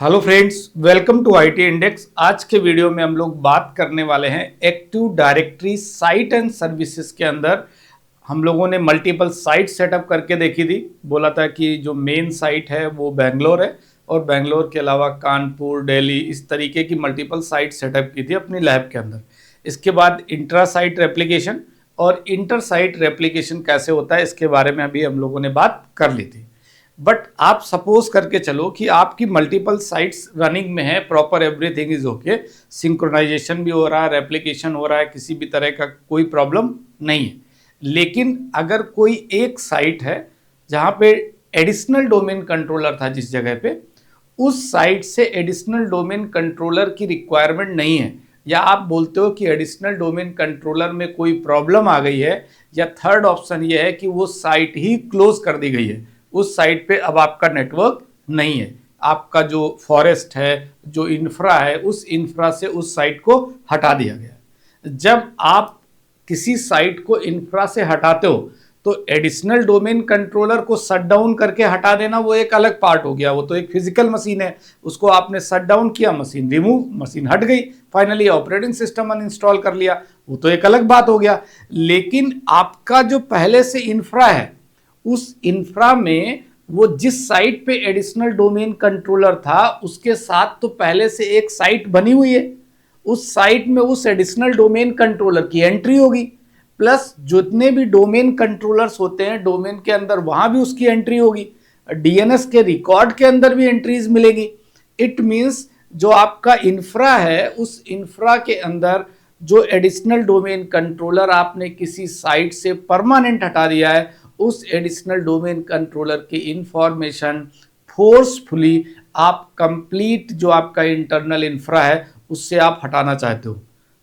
Hello friends, welcome to IT index. आज के video में हम लोग बात करने वाले हैं active directory site and services के अंदर। हम लोगों ने मल्टीपल साइट सेटअप करके देखी थी। बोला था कि जो मेन साइट है वो बेंगलोर है और बेंगलोर के अलावा कानपुर, दिल्ली, इस तरीके की मल्टीपल साइट सेटअप की थी अपनी लैब के अंदर। इसके बाद इंट्रा साइट रेप्लिकेशन और इंटर साइट रेप्लिकेशन कैसे होता है इसके बारे में अभी हम लोगों ने बात कर ली थी। बट आप सपोज करके चलो कि आपकी मल्टीपल साइट्स रनिंग में है, proper everything is okay, synchronization भी हो रहा है, रेप्लिकेशन हो रहा है, किसी भी तरह का कोई प्रॉब्लम नहीं है। लेकिन अगर कोई एक साइट है जहाँ पे एडिशनल डोमेन कंट्रोलर था, जिस जगह पे उस साइट से एडिशनल डोमेन कंट्रोलर की रिक्वायरमेंट नहीं है, या आप बोलते हो कि एडिशनल डोमेन कंट्रोलर में कोई प्रॉब्लम आ गई है, या थर्ड ऑप्शन ये है कि वो साइट ही क्लोज कर दी गई है, उस साइट पे अब आपका नेटवर्क नहीं है, आपका जो फॉरेस्ट है, जो इंफ्रा है, उस इंफ्रा से उस साइट को हटा दिया गया। जब आप किसी साइट को इंफ्रा से हटाते हो तो एडिशनल डोमेन कंट्रोलर को शट डाउन करके हटा देना वो एक अलग पार्ट हो गया। वो तो एक फिजिकल मशीन है, उसको आपने शट डाउन किया, मशीन रिमूव, मशीन हट गई, फाइनली ऑपरेटिंग सिस्टम अनइंस्टॉल कर लिया, वो तो एक अलग बात हो गया। लेकिन आपका जो पहले से इंफ्रा है, उस इंफ्रा में वो जिस साइट पे एडिशनल डोमेन कंट्रोलर था उसके साथ तो पहले से एक साइट बनी हुई है, उस साइट में उस एडिशनल डोमेन कंट्रोलर की एंट्री होगी, प्लस जितने भी डोमेन कंट्रोलर्स होते हैं डोमेन के अंदर वहां भी उसकी एंट्री होगी, डीएनएस के रिकॉर्ड के अंदर भी एंट्रीज मिलेगी। इट मींस जो आपका इंफ्रा है उस इंफ्रा के अंदर जो एडिशनल डोमेन कंट्रोलर आपने किसी साइट से परमानेंट हटा दिया है, उस एडिशनल डोमेन कंट्रोलर की इंफॉर्मेशन फोर्सफुली आप कंप्लीट जो आपका इंटरनल इंफ्रा है उससे आप हटाना चाहते हो,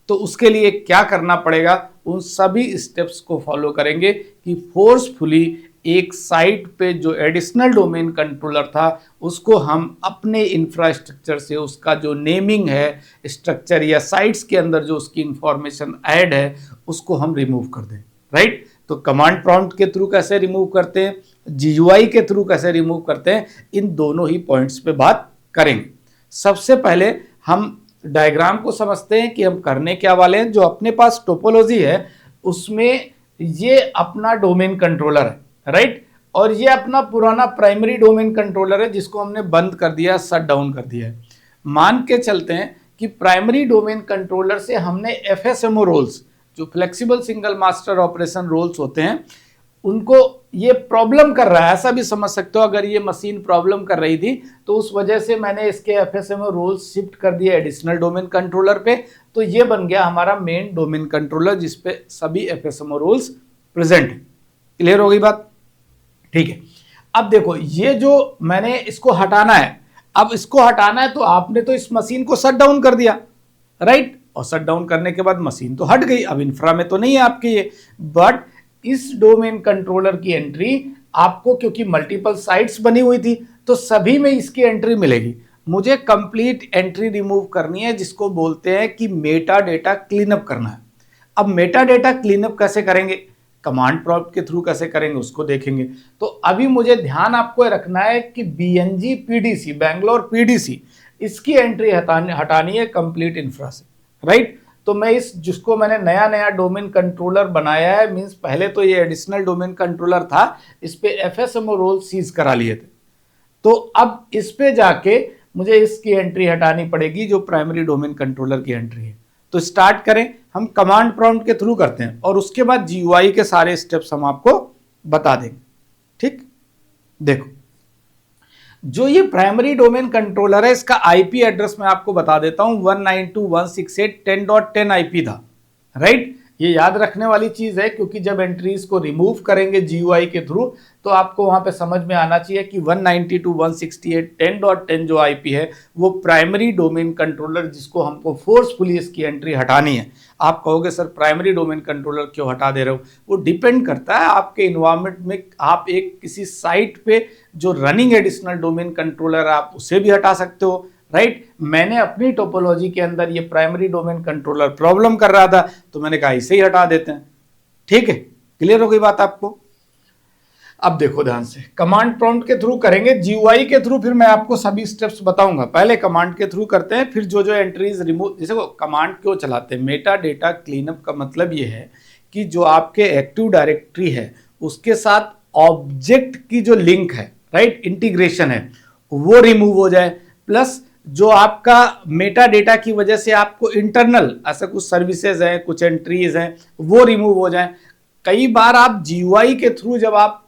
तो उसके लिए क्या करना पड़ेगा, उन सभी स्टेप्स को फॉलो करेंगे कि फोर्सफुली एक साइट पे जो एडिशनल डोमेन कंट्रोलर था उसको हम अपने इंफ्रास्ट्रक्चर से, उसका जो नेमिंग है स्ट्रक्चर या साइट्स के अंदर जो उसकी इंफॉर्मेशन ऐड है उसको हम रिमूव कर दें। राइट, तो कमांड प्रॉम्प्ट के थ्रू कैसे रिमूव करते हैं, जीयूआई के थ्रू कैसे रिमूव करते हैं, इन दोनों ही पॉइंट्स पे बात करेंगे। सबसे पहले हम डायग्राम को समझते हैं कि हम करने क्या वाले हैं। जो अपने पास टोपोलॉजी है उसमें ये अपना डोमेन कंट्रोलर है, राइट, और ये अपना पुराना प्राइमरी डोमेन कंट्रोलर है जिसको हमने बंद कर दिया, शट डाउन कर दिया है। मान के चलते हैं कि प्राइमरी डोमेन कंट्रोलर से हमने एफएसएमओ रोल्स, जो flexible single master operation roles होते हैं, उनको ये प्रॉब्लम कर रहा है, ऐसा भी समझ सकते हो। अगर ये मशीन प्रॉब्लम कर रही थी तो उस वजह से मैंने इसके एफएसएमओ रोल्स शिफ्ट कर दिए एडिशनल डोमेन कंट्रोलर पे, तो ये बन गया हमारा मेन डोमेन कंट्रोलर जिसपे सभी एफएसएमओ रोल्स प्रेजेंट है। क्लियर हो गई बात? ठीक है। अब देखो, ये जो मैंने इसको हटाना है, अब इसको हटाना है तो आपने तो इस मशीन को शट डाउन कर दिया, राइट, और शट डाउन करने के बाद मशीन तो हट गई, अब इंफ्रा में तो नहीं है आपके ये, बट इस डोमेन कंट्रोलर की एंट्री आपको, क्योंकि मल्टीपल साइट्स बनी हुई थी तो सभी में इसकी एंट्री मिलेगी। मुझे कंप्लीट एंट्री रिमूव करनी है जिसको बोलते हैं कि मेटा डेटा क्लीनअप करना है। अब मेटा डेटा क्लीनअप कैसे करेंगे, कमांड प्रॉम्प्ट के थ्रू कैसे करेंगे उसको देखेंगे। तो अभी मुझे ध्यान आपको रखना है कि बीएनजी पीडीसी, बैंगलोर पीडीसी, इसकी एंट्री हटानी है कंप्लीट इंफ्रा से, राइट। तो मैं इस, जिसको मैंने नया नया डोमेन कंट्रोलर बनाया है, मींस पहले तो ये एडिशनल डोमेन कंट्रोलर था, इस पे एफएसएमओ रोल सीज करा लिए थे, तो अब इस पे जाके मुझे इसकी एंट्री हटानी पड़ेगी जो प्राइमरी डोमेन कंट्रोलर की एंट्री है। तो स्टार्ट करें, हम कमांड प्रॉम्प्ट के थ्रू करते हैं और उसके बाद जीयूआई के सारे स्टेप्स हम आपको बता देंगे। ठीक, देखो, जो ये प्राइमरी डोमेन कंट्रोलर है इसका आईपी एड्रेस मैं आपको बता देता हूं, 192.168.10.10 आईपी था, राइट। ये याद रखने वाली चीज है क्योंकि जब एंट्रीज को रिमूव करेंगे जीयूआई के थ्रू तो आपको वहां पे समझ में आना चाहिए कि 192.168.10.10 जो आईपी है वो प्राइमरी डोमेन कंट्रोलर जिसको हमको फोर्सफुली इसकी एंट्री हटानी है। आप कहोगे सर प्राइमरी डोमेन कंट्रोलर क्यों हटा दे रहे हो, वो डिपेंड करता है आपके इन्वायरमेंट में। आप एक किसी साइट पे जो रनिंग एडिशनल डोमेन कंट्रोलर आप उसे भी हटा सकते हो, राइट। मैंने अपनी टोपोलॉजी के अंदर ये प्राइमरी डोमेन कंट्रोलर प्रॉब्लम कर रहा था तो मैंने कहा इसे ही हटा देते हैं। ठीक है, क्लियर हो गई बात आपको? अब देखो ध्यान से, कमांड प्रॉम्प्ट के थ्रू करेंगे, जीयूआई के थ्रू फिर मैं आपको सभी स्टेप्स बताऊंगा। पहले कमांड के थ्रू करते हैं, फिर जो जो एंट्रीज रिमूव, जैसे कमांड क्यों चलाते हैं। मेटा डेटा क्लीनअप का मतलब ये है कि जो आपके एक्टिव डायरेक्टरी है उसके साथ ऑब्जेक्ट की जो लिंक है, राइट, इंटीग्रेशन है, वो रिमूव हो जाए। प्लस जो आपका मेटा डेटा की वजह से आपको इंटरनल ऐसा कुछ सर्विसेज हैं, कुछ एंट्रीज हैं, वो रिमूव हो जाए। कई बार आप जीयूआई के थ्रू जब आप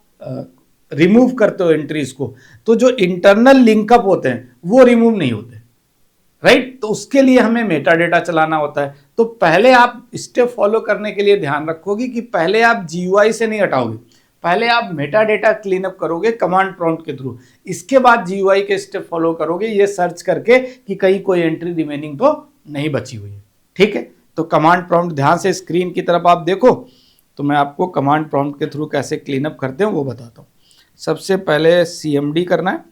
रिमूव करते हो एंट्रीज को, तो जो इंटरनल लिंकअप होते हैं वो रिमूव नहीं होते, राइट। तो उसके लिए हमें मेटा डेटा चलाना होता है। तो पहले आप स्टेप फॉलो करने के लिए ध्यान रखोगे कि पहले आप जीयूआई से नहीं हटाओगे, पहले आप मेटा डेटा क्लीनअप करोगे कमांड प्रॉम्प्ट के थ्रू, इसके बाद जीयूआई के स्टेप फॉलो करोगे ये सर्च करके कि कहीं कोई एंट्री रिमेनिंग तो नहीं बची हुई है, ठीक है। तो कमांड प्रॉम्प्ट ध्यान से स्क्रीन की तरफ आप देखो, तो मैं आपको कमांड प्रॉम्प्ट के थ्रू कैसे क्लीनअप करते हैं वो बताता हूँ। सबसे पहले CMD करना है,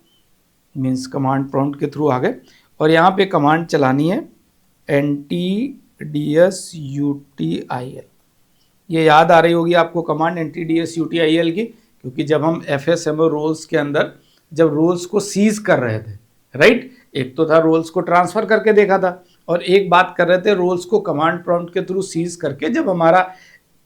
मीन्स कमांड प्रॉम्प्ट के थ्रू आ गए, और यहाँ पे कमांड चलानी है NTDSUTIL। ये याद आ रही होगी आपको कमांड NTDSUTIL की, क्योंकि जब हम FSMO रोल्स के अंदर जब रोल्स को सीज कर रहे थे, राइट, एक तो था रोल्स को ट्रांसफर करके देखा था, और एक बात कर रहे थे रोल्स को कमांड प्रॉम्प्ट के थ्रू सीज करके जब हमारा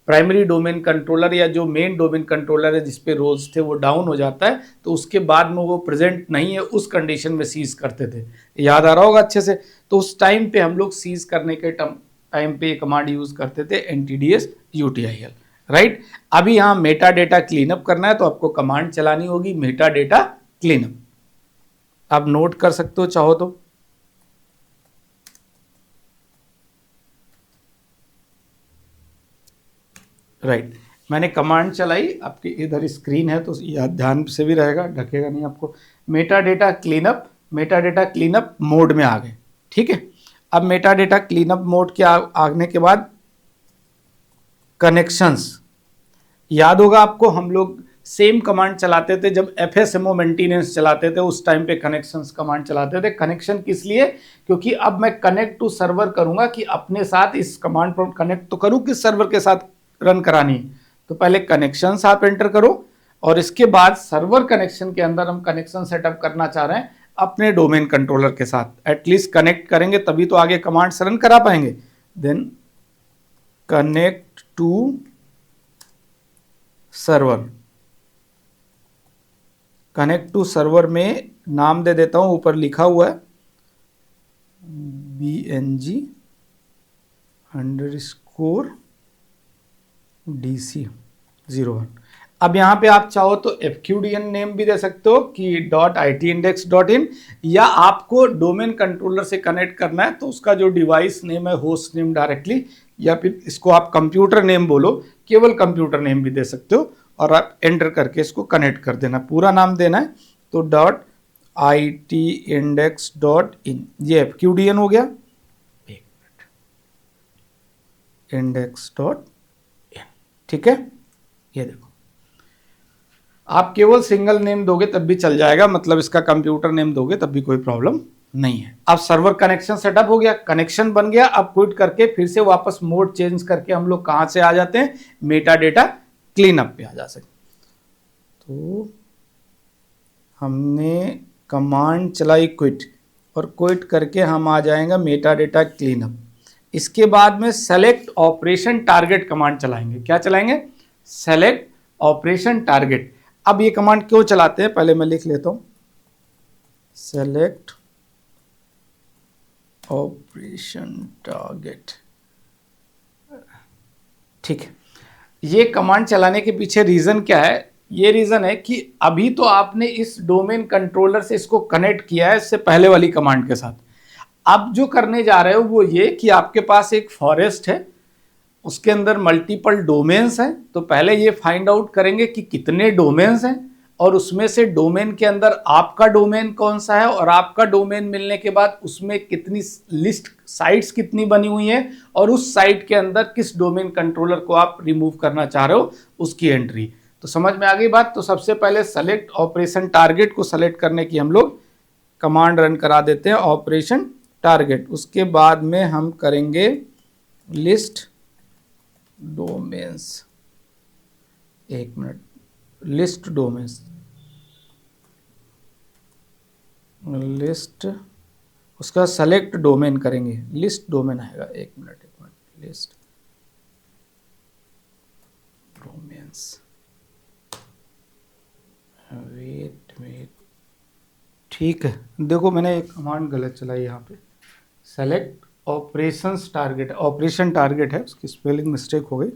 प्राइमरी डोमेन कंट्रोलर या जो मेन डोमेन कंट्रोलर है जिस पे रोल्स थे वो डाउन हो जाता है, तो उसके बाद में वो प्रेजेंट नहीं है उस कंडीशन में सीज करते थे। याद आ रहा होगा अच्छे से। तो उस टाइम पे हम लोग सीज करने के टाइम पे कमांड यूज करते थे NTDSUTIL, राइट। अभी यहाँ मेटा डेटा क्लीनअप करना है तो आपको कमांड चलानी होगी मेटा डेटा क्लीनअप। आप नोट कर सकते हो चाहो तो। राइट, मैंने कमांड चलाई, आपकी इधर स्क्रीन है तो याद ध्यान से भी रहेगा, ढकेगा नहीं आपको। मेटा डेटा क्लीनअप मोड में आ गए, ठीक है। अब मेटा डेटा क्लीनअप मोड के आने के बाद कनेक्शंस, याद होगा आपको हम लोग सेम कमांड चलाते थे जब FSMO मेंटेनेंस चलाते थे, उस टाइम पे कनेक्शंस कमांड चलाते थे। कनेक्शन किस लिए, क्योंकि अब मैं कनेक्ट टू सर्वर करूंगा कि अपने साथ इस कमांड पर कनेक्ट तो करूं किस सर्वर के साथ रन करानी। तो पहले कनेक्शंस आप एंटर करो, और इसके बाद सर्वर कनेक्शन के अंदर हम कनेक्शन सेटअप करना चाह रहे हैं अपने डोमेन कंट्रोलर के साथ। एटलीस्ट कनेक्ट करेंगे तभी तो आगे कमांड्स रन करा पाएंगे। Then connect to server, connect to server में नाम दे देता हूं, ऊपर लिखा हुआ है BNG_DC01। अब यहाँ पे आप चाहो तो FQDN नेम भी दे सकते हो कि .itindex.in, या आपको डोमेन कंट्रोलर से कनेक्ट करना है तो उसका जो डिवाइस नेम है होस्ट नेम डायरेक्टली, या फिर इसको आप कंप्यूटर नेम बोलो, केवल कंप्यूटर नेम भी दे सकते हो, और आप एंटर करके इसको कनेक्ट कर देना। पूरा नाम देना है तो .itindex.in, ये FQDN हो गया, एक मिनट, index.in, ठीक है। ये देखो, आप केवल सिंगल नेम दोगे तब भी चल जाएगा, मतलब इसका कंप्यूटर नेम दोगे तब भी कोई प्रॉब्लम नहीं है। अब सर्वर कनेक्शन सेटअप हो गया, कनेक्शन बन गया। अब क्विट करके फिर से वापस मोड चेंज करके हम लोग कहां से आ जाते हैं, मेटा डेटा क्लीनअप पे आ जा सकते। तो हमने कमांड चलाई क्विट, और क्विट करके हम आ जाएंगे मेटा डेटा क्लीनअप। इसके बाद में सेलेक्ट ऑपरेशन टारगेट कमांड चलाएंगे। क्या चलाएंगे, सेलेक्ट ऑपरेशन टारगेट। अब ये कमांड क्यों चलाते हैं पहले मैं लिख लेता हूं, सेलेक्ट ऑपरेशन टारगेट, ठीक है। ये कमांड चलाने के पीछे रीजन क्या है, ये रीजन है कि अभी तो आपने इस डोमेन कंट्रोलर से इसको कनेक्ट किया है इससे पहले वाली कमांड के साथ। अब जो करने जा रहे हो वो ये कि आपके पास एक फॉरेस्ट है, उसके अंदर मल्टीपल डोमेन्स हैं। तो पहले ये फाइंड आउट करेंगे कि कितने डोमेन्स हैं, और उसमें से डोमेन के अंदर आपका डोमेन कौन सा है, और आपका डोमेन मिलने के बाद उसमें कितनी लिस्ट साइट्स कितनी बनी हुई हैं, और उस साइट के अंदर किस डोमेन कंट्रोलर को आप रिमूव करना चाह रहे हो उसकी एंट्री। तो समझ में आ गई बात। तो सबसे पहले सेलेक्ट ऑपरेशन टारगेट को सेलेक्ट करने की हम लोग कमांड रन करा देते हैं, ऑपरेशन टारगेट। उसके बाद में हम करेंगे लिस्ट डोमेन्स, एक मिनट, लिस्ट डोमेन्स, लिस्ट, उसका सेलेक्ट डोमेन करेंगे, लिस्ट डोमेन आएगा, एक मिनट, लिस्ट डोमेन्स, वेट, ठीक है। देखो मैंने एक कमांड गलत चलाई यहाँ पे, select operations target, operation target है, उसकी स्पेलिंग मिस्टेक हो गई,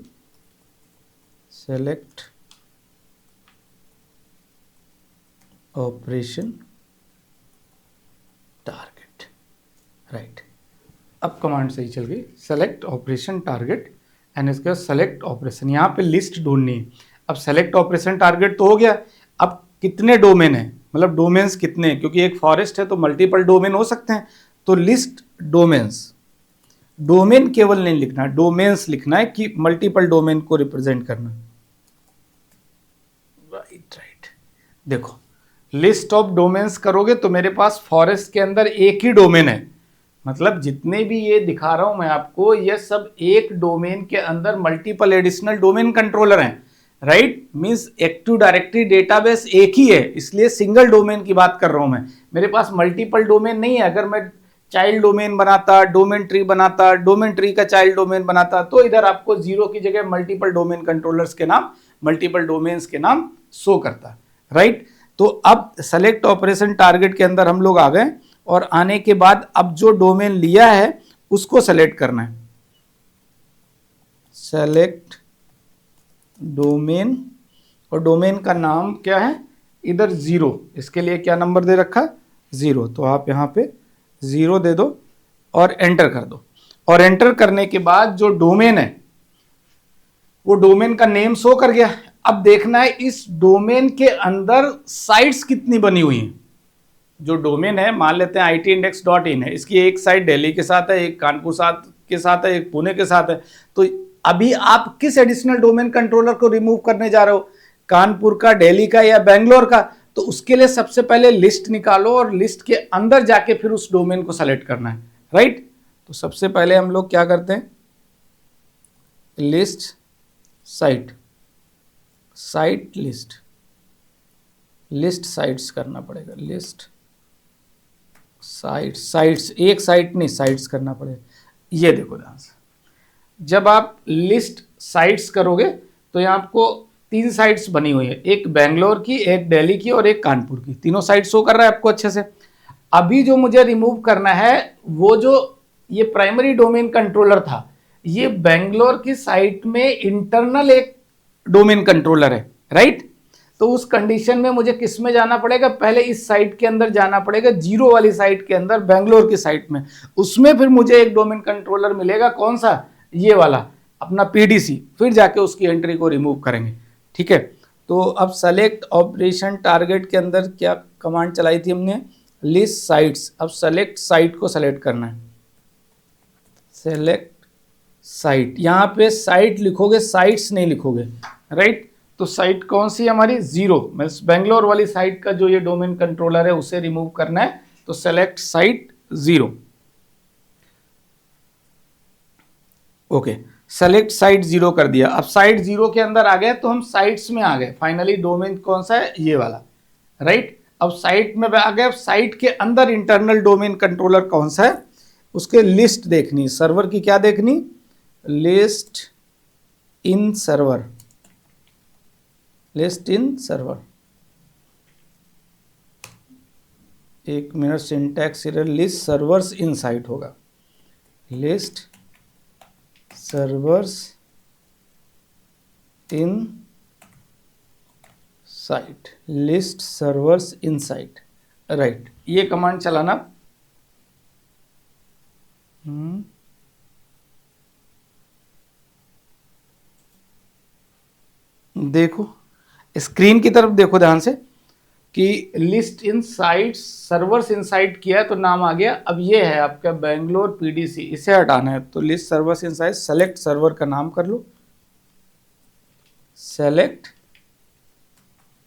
सेलेक्ट ऑपरेशन टारगेट, राइट। अब कमांड सही चल गई, सेलेक्ट ऑपरेशन टारगेट एंड इसका सेलेक्ट ऑपरेशन, यहाँ पे लिस्ट ढूंढनी है। अब सेलेक्ट ऑपरेशन टारगेट तो हो गया, अब कितने डोमेन है, मतलब डोमेन्स कितने हैं, क्योंकि एक फॉरेस्ट है तो मल्टीपल डोमेन हो सकते हैं, तो लिस्ट डोमेन्स, डोमेन केवल नहीं लिखना, डोमेन्स लिखना है कि मल्टीपल डोमेन को रिप्रेजेंट करना, राइट। देखो लिस्ट ऑफ डोमेन्स करोगे तो मेरे पास फॉरेस्ट के अंदर एक ही डोमेन है, मतलब जितने भी ये दिखा रहा हूं मैं आपको, ये सब एक डोमेन के अंदर मल्टीपल एडिशनल डोमेन कंट्रोलर हैं, right. Means active directory database एक ही है, इसलिए सिंगल डोमेन की बात कर रहा हूं मैं, मेरे पास मल्टीपल डोमेन नहीं है। अगर मैं चाइल्ड डोमेन बनाता, डोमेन ट्री बनाता, डोमेन ट्री का चाइल्ड डोमेन बनाता, तो इधर आपको जीरो की जगह मल्टीपल डोमेन कंट्रोलर्स के नाम, मल्टीपल डोमेन्स के नाम शो करता, राइट। तो अब सेलेक्ट ऑपरेशन टारगेट के अंदर हम लोग आ गए, और आने के बाद अब जो डोमेन लिया है उसको सेलेक्ट करना है, सेलेक्ट डोमेन, और डोमेन का नाम क्या है, इधर 0, इसके लिए क्या नंबर दे रखा, 0, तो आप यहाँ पे 0 दे दो और एंटर कर दो। और एंटर करने के बाद जो डोमेन है वो डोमेन का नेम शो कर गया। अब देखना है इस डोमेन के अंदर साइट्स कितनी बनी हुई हैं। जो डोमेन है, मान लेते हैं itindex.in है, इसकी एक साइट दिल्ली के साथ है, एक कानपुर के साथ है, एक पुणे के साथ है। तो अभी आप किस एडिशनल डोमेन कंट्रोलर को रिमूव करने जा रहे हो, कानपुर का, दिल्ली का या बेंगलोर का? तो उसके लिए सबसे पहले लिस्ट निकालो और लिस्ट के अंदर जाके फिर उस डोमेन को सेलेक्ट करना है, राइट। तो सबसे पहले हम लोग क्या करते हैं, list site, site list, list sites करना पड़ेगा, लिस्ट साइट, साइट्स, एक साइट नहीं साइट्स करना पड़ेगा। ये देखो ध्यान से, जब आप लिस्ट साइट्स करोगे तो यहाँ आपको 3 साइट्स बनी हुई है, एक बेंगलोर की, एक दिल्ली की और एक कानपुर की, तीनों साइट शो कर रहा है आपको अच्छे से। अभी जो मुझे रिमूव करना है वो जो ये प्राइमरी डोमेन कंट्रोलर था, ये बेंगलोर की साइट में इंटरनल एक डोमेन कंट्रोलर है, राइट। तो उस कंडीशन में मुझे किस में जाना पड़ेगा, पहले इस साइट के अंदर जाना पड़ेगा, 0 वाली साइट के अंदर, बेंगलोर की साइट में, उसमें फिर मुझे एक डोमेन कंट्रोलर मिलेगा, कौन सा, ये वाला अपना पीडीसी, फिर जाके उसकी एंट्री को रिमूव करेंगे, ठीक है। तो अब सेलेक्ट ऑपरेशन टारगेट के अंदर क्या कमांड चलाई थी हमने, लिस्ट साइट्स। अब सेलेक्ट साइट को सेलेक्ट करना है, सेलेक्ट साइट, यहाँ पे साइट लिखोगे, साइट्स नहीं लिखोगे, राइट। तो साइट कौन सी है हमारी, 0, मीन्स बेंगलोर वाली साइट का जो ये डोमेन कंट्रोलर है उसे रिमूव करना है, तो select site 0, okay. Select site 0 कर दिया। अब साइट 0 के अंदर आ गए तो हम साइट्स में आ गए, फाइनली डोमेन कौन सा है, ये वाला, राइट। अब साइट में आ गए, अब साइट के अंदर इंटरनल डोमेन कंट्रोलर कौन सा है, उसके लिस्ट देखनी, सर्वर की क्या देखनी, list in server, list in server, एक minute, syntax error, list servers in site होगा, list servers in site, list servers in site, right. ये कमांड चलाना। देखो स्क्रीन की तरफ देखो ध्यान से कि list in site, servers in site किया तो नाम आ गया। अब ये है आपका बेंगलोर पीडीसी, इसे हटाना है तो list servers in site, select server का नाम कर लो, सेलेक्ट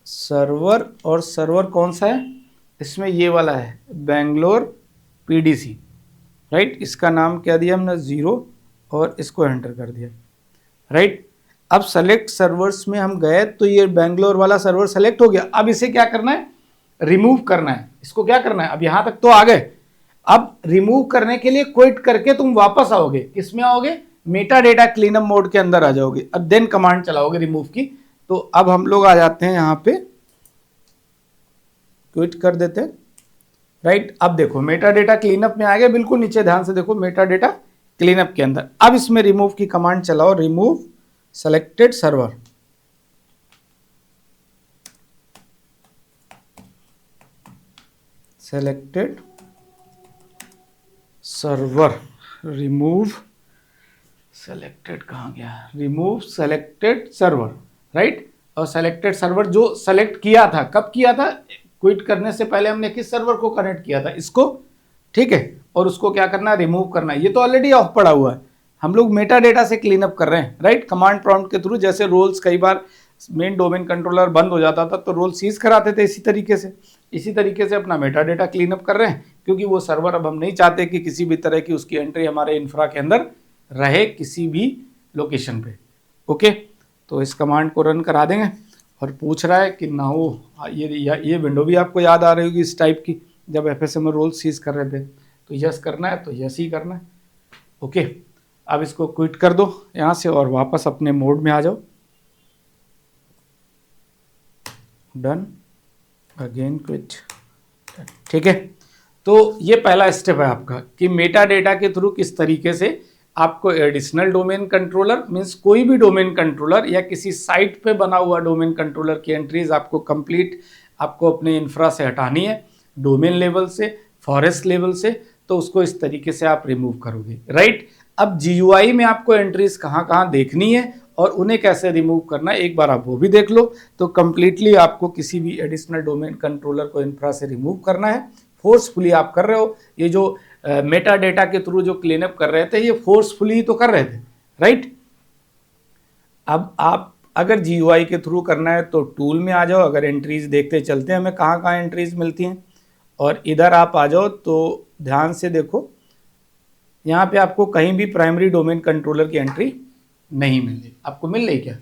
सर्वर, और सर्वर कौन सा है इसमें, ये वाला है बेंगलोर पीडीसी, राइट। इसका नाम क्या दिया हमने, 0, और इसको एंटर कर दिया, राइट। अब सेलेक्ट सर्वर्स में हम गए तो ये बेंगलोर वाला सर्वर सेलेक्ट हो गया। अब इसे क्या करना है, रिमूव करना है। इसको क्या करना है, अब यहां तक तो आ गए, अब रिमूव करने के लिए क्विट करके तुम वापस आओगे, किसमें आओगे, मेटा डेटा क्लीनअप मोड के अंदर आ जाओगे। अब देन कमांड चलाओगे रिमूव की। तो अब हम लोग आ जाते हैं यहां पे, क्विट कर देते हैं, राइट। अब देखो मेटा डेटा क्लीनअप में आ गया, बिल्कुल नीचे ध्यान से देखो, मेटा डेटा क्लीनअप के अंदर। अब इसमें रिमूव की कमांड चलाओ, remove selected server. Selected server, remove selected, कहां गया, रिमूव सेलेक्टेड सर्वर, राइट। और सेलेक्टेड सर्वर जो सेलेक्ट किया था, कब किया था, क्विट करने से पहले हमने किस सर्वर को कनेक्ट किया था, इसको, ठीक है। और उसको क्या करना है, रिमूव करना है। ये तो ऑलरेडी ऑफ पड़ा हुआ है, हम लोग मेटा डेटा से क्लीन अप कर रहे हैं, राइट। कमांड प्रॉम्प्ट के थ्रू, जैसे रोल्स कई बार मेन डोमेन कंट्रोलर बंद हो जाता था तो रोल सीज कराते थे, इसी तरीके से अपना मेटा डेटा क्लीन अप कर रहे हैं, क्योंकि वो सर्वर अब हम नहीं चाहते कि किसी भी तरह की उसकी एंट्री हमारे इंफ्रा के अंदर रहे किसी भी लोकेशन पे। ओके, तो इस कमांड को रन करा देंगे। और पूछ रहा है कि ना हो, ये विंडो भी आपको याद आ रही होगी इस टाइप की, जब एफएसएम रोल सीज कर रहे थे। तो यस करना है तो यस ही करना है। ओके, अब इसको क्विट कर दो यहाँ से और वापस अपने मोड में आ जाओ। डन, अगेन क्विट, ठीक है। तो ये पहला स्टेप है आपका कि मेटा डेटा के थ्रू किस तरीके से आपको एडिशनल डोमेन कंट्रोलर, मीन्स कोई भी डोमेन कंट्रोलर या किसी साइट पे बना हुआ डोमेन कंट्रोलर की एंट्रीज आपको कंप्लीट आपको अपने इंफ्रा से हटानी है, डोमेन लेवल से, फॉरेस्ट लेवल से। तो उसको इस तरीके से आप रिमूव करोगे, राइट। अब जीयूआई में आपको एंट्रीज कहाँ कहाँ देखनी है और उन्हें कैसे रिमूव करना है, एक बार आप वो भी देख लो। तो कंप्लीटली आपको किसी भी एडिशनल डोमेन कंट्रोलर को इंफ्रा से रिमूव करना है, फोर्सफुली आप कर रहे हो। ये जो मेटा डेटा के थ्रू जो क्लीनअप कर रहे थे, ये फोर्सफुली तो कर रहे थे, राइट। अब आप अगर जीयूआई के थ्रू करना है तो टूल में आ जाओ, अगर एंट्रीज देखते चलते हैं हमें कहाँ कहाँ एंट्रीज मिलती हैं, और इधर आप आ जाओ तो ध्यान से देखो, यहाँ पे आपको कहीं भी प्राइमरी डोमेन कंट्रोलर की एंट्री नहीं मिल रही। आपको मिल रही क्या,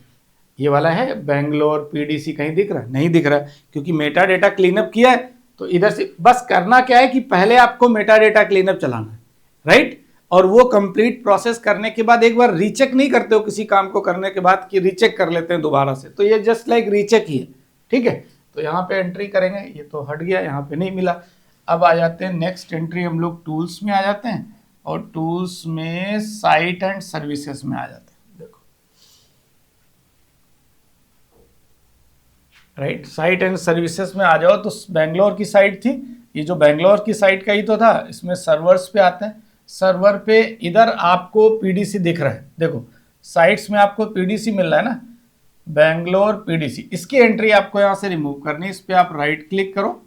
ये वाला है बेंगलोर पीडीसी, कहीं दिख रहा है, नहीं दिख रहा, क्योंकि मेटा डेटा क्लीनअप किया है। तो इधर से बस करना क्या है कि पहले आपको मेटा डेटा क्लीनअप चलाना है, राइट। और वो कंप्लीट प्रोसेस करने के बाद एक बार रीचेक नहीं करते हो किसी काम को करने के बाद कि रीचेक कर लेते हैं दोबारा से, तो ये जस्ट लाइक रीचेक ही है, ठीक है। तो यहाँ पे एंट्री करेंगे, ये तो हट गया, यहाँ पे नहीं मिला। अब आ जाते हैं नेक्स्ट एंट्री, हम लोग टूल्स में आ जाते हैं और टूल्स में साइट एंड सर्विसेज में आ जाते हैं। राइट, साइट एंड सर्विसेज में आ जाओ तो बेंगलोर की साइट थी, ये जो बेंगलोर की साइट का ही तो था। इसमें सर्वर्स पे आते हैं, सर्वर पे इधर आपको पीडीसी दिख रहा है, देखो साइट्स में आपको पीडीसी मिल रहा है ना, बेंगलोर पीडीसी। इसकी एंट्री आपको यहाँ से रिमूव करनी है। इस पर आप राइट क्लिक करो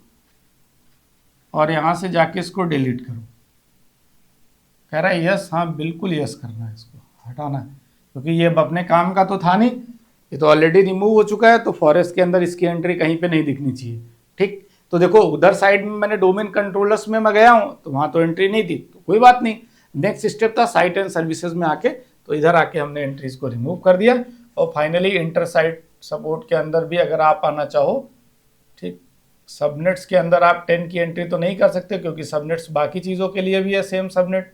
और यहाँ से जाके इसको डिलीट करो। कह रहा है यस, हाँ बिल्कुल यस करना है, इसको हटाना है, क्योंकि ये अपने काम का तो था नहीं, ये तो ऑलरेडी रिमूव हो चुका है। तो फॉरेस्ट के अंदर इसकी एंट्री कहीं पे नहीं दिखनी चाहिए, ठीक। तो देखो उधर साइड में मैंने डोमेन कंट्रोलर्स में मैं गया हूँ तो वहाँ तो एंट्री नहीं थी, तो कोई बात नहीं। नेक्स्ट स्टेप था साइट एंड सर्विसेज में आके, तो इधर आके हमने एंट्रीज को रिमूव कर दिया। और फाइनली इंटर साइट सपोर्ट के अंदर भी अगर आप आना चाहो, ठीक, सबनेट्स के अंदर आप 10 की एंट्री तो नहीं कर सकते, क्योंकि सबनेट्स बाकी चीज़ों के लिए भी है सेम सबनेट।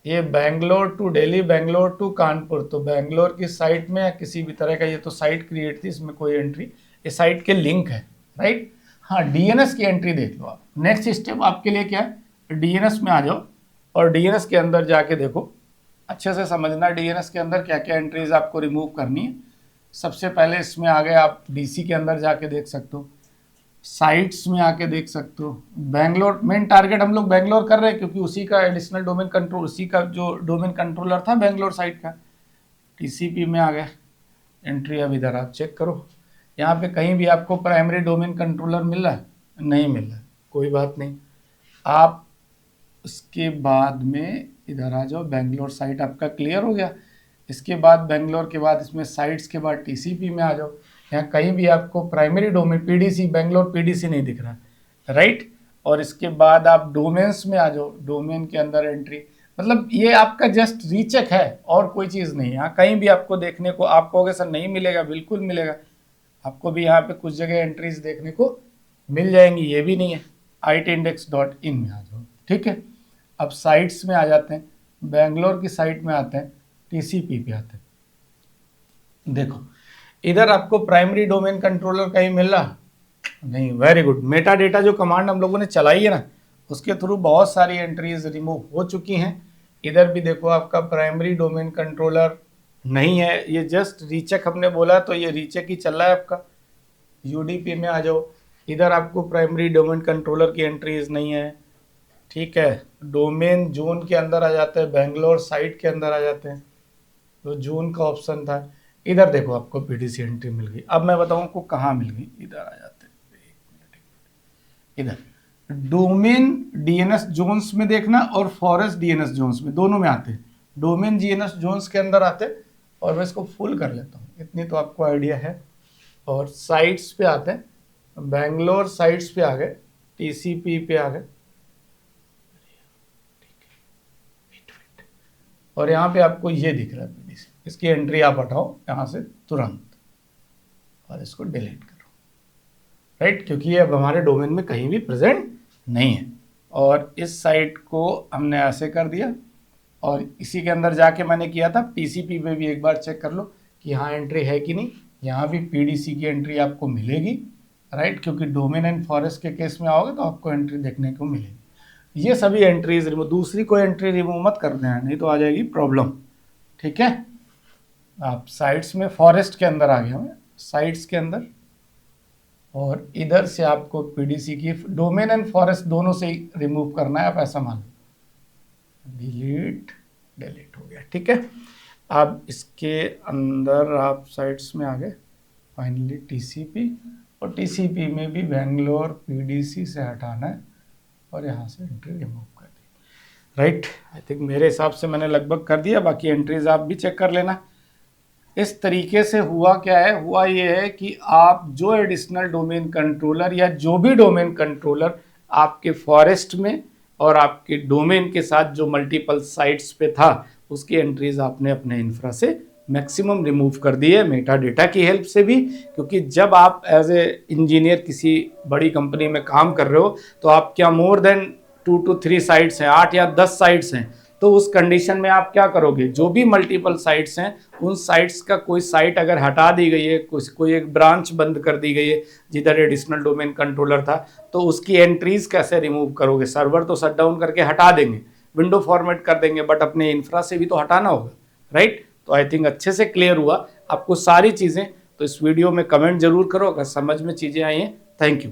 ये बेंगलोर टू दिल्ली, बेंगलोर टू कानपुर, तो बेंगलोर की साइट में या किसी भी तरह का, ये तो साइट क्रिएट थी, इसमें कोई एंट्री, ये साइट के लिंक है, राइट। हाँ, डीएनएस की एंट्री देख लो आप। नेक्स्ट स्टेप आपके लिए क्या है, डीएनएस में आ जाओ और डीएनएस के अंदर जाके देखो, अच्छे से समझना डीएनएस के अंदर क्या क्या एंट्रीज आपको रिमूव करनी है। सबसे पहले इसमें आ गए आप डीसी के अंदर जाके देख सकते हो, साइट्स में आके देख सकते हो। बेंगलोर मेन टारगेट हम लोग बेंगलोर कर रहे हैं, क्योंकि उसी का एडिशनल डोमेन कंट्रोल, उसी का जो डोमेन कंट्रोलर था बेंगलोर साइट का। टीसीपी में आ गए एंट्री, अब इधर आप चेक करो, यहाँ पे कहीं भी आपको प्राइमरी डोमेन कंट्रोलर मिल रहा है, नहीं मिल रहा है, कोई बात नहीं। आप उसके बाद में इधर आ जाओ, बेंगलोर साइट आपका क्लियर हो गया। इसके बाद बेंगलोर के बाद इसमें साइट्स के बाद टीसीपी में आ जाओ, यहाँ कहीं भी आपको primary domain PDC, Bangalore PDC नहीं दिख रहा है, राइट। और इसके बाद आप डोमेन्स में आ जाओ, डोमेन के अंदर एंट्री, मतलब ये आपका जस्ट रीचेक है और कोई चीज़ नहीं है। यहाँ कहीं भी आपको देखने को, आप कहोगे सर नहीं मिलेगा, बिल्कुल मिलेगा आपको भी। यहाँ पे कुछ जगह एंट्रीज देखने को मिल जाएंगी, ये भी नहीं है। itindex.in में आ जाओ, ठीक है। अब साइट्स में आ जाते हैं, बेंगलोर की साइट में आते हैं, टीसीपी पे आते हैं। देखो इधर आपको प्राइमरी डोमेन कंट्रोलर कहीं मिल रहा नहीं, वेरी गुड। मेटा डेटा जो कमांड हम लोगों ने चलाई है ना, उसके थ्रू बहुत सारी एंट्रीज रिमूव हो चुकी हैं। इधर भी देखो आपका प्राइमरी डोमेन कंट्रोलर नहीं है, ये जस्ट रीचेक हमने बोला तो ये रीचेक ही चल रहा है आपका। यूडीपी में आ जाओ, इधर आपको प्राइमरी डोमेन कंट्रोलर की एंट्रीज नहीं है, ठीक है। डोमेन जोन के अंदर आ जाते हैं, बेंगलोर साइट के अंदर आ जाते हैं, तो जोन का ऑप्शन था। इधर देखो आपको पीडीसी एंट्री मिल गई। अब मैं बताऊं आपको कहाँ मिल गई, इधर आ जाते हैं, इधर डोमेन डीएनएस जोन्स में देखना और फॉरेस्ट डीएनएस जोन्स में, दोनों में आते हैं। डोमेन डीएनएस जोन्स के अंदर आते हैं और मैं इसको फुल कर लेता हूँ, इतनी तो आपको आइडिया है। और साइट्स पे आते हैं, बेंगलोर साइट्स पे आ गए, टीसीपी पे आ गए, और यहाँ पे आपको ये दिख रहा है पीडीसी, इसकी एंट्री आप हटाओ यहाँ से तुरंत और इसको डिलीट करो, राइट, क्योंकि ये अब हमारे डोमेन में कहीं भी प्रेजेंट नहीं है। और इस साइट को हमने ऐसे कर दिया और इसी के अंदर जाके मैंने किया था, टीसीपी पे भी एक बार चेक कर लो कि यहाँ एंट्री है कि नहीं। यहाँ भी पीडीसी की एंट्री आपको मिलेगी, राइट, क्योंकि डोमेन एंड फॉरेस्ट के केस में आओगे तो आपको एंट्री देखने को मिलेगी। ये सभी एंट्रीज रिमूव, दूसरी कोई एंट्री रिमूव मत कर देना, नहीं तो आ जाएगी प्रॉब्लम, ठीक है। आप साइट्स में फॉरेस्ट के अंदर आ गया मैं, साइट्स के अंदर, और इधर से आपको पीडीसी की डोमेन एंड फॉरेस्ट दोनों से ही रिमूव करना है, आप ऐसा मान लो। डिलीट हो गया, ठीक है। अब इसके अंदर आप साइट्स में आ गए, फाइनली टीसीपी, और टीसीपी में भी बेंगलोर पीडीसी से हटाना है और यहाँ से एंट्री रिमूव कर दी, राइट। आई थिंक मेरे हिसाब से मैंने लगभग कर दिया, बाकी एंट्रीज आप भी चेक कर लेना। इस तरीके से हुआ क्या है, हुआ ये है कि आप जो एडिशनल डोमेन कंट्रोलर या जो भी डोमेन कंट्रोलर आपके फॉरेस्ट में और आपके डोमेन के साथ जो मल्टीपल साइट्स पे था, उसकी एंट्रीज आपने अपने इंफ्रा से मैक्सिमम रिमूव कर दी है, मेटा डेटा की हेल्प से भी। क्योंकि जब आप एज ए इंजीनियर किसी बड़ी कंपनी में काम कर रहे हो तो आप क्या मोर देन 2 to 3 साइट्स हैं, 8 या 10 साइट्स हैं, तो उस कंडीशन में आप क्या करोगे, जो भी मल्टीपल साइट्स हैं उन साइट्स का कोई साइट अगर हटा दी गई है, कोई एक ब्रांच बंद कर दी गई है जिधर एडिशनल डोमेन कंट्रोलर था, तो उसकी एंट्रीज कैसे रिमूव करोगे। सर्वर तो शट डाउन करके हटा देंगे, विंडो फॉर्मेट कर देंगे, बट अपने इंफ्रा से भी तो हटाना होगा, राइट। तो आई थिंक अच्छे से क्लियर हुआ आपको सारी चीज़ें। तो इस वीडियो में कमेंट जरूर करो अगर समझ में चीज़ें आई हैं। Thank you.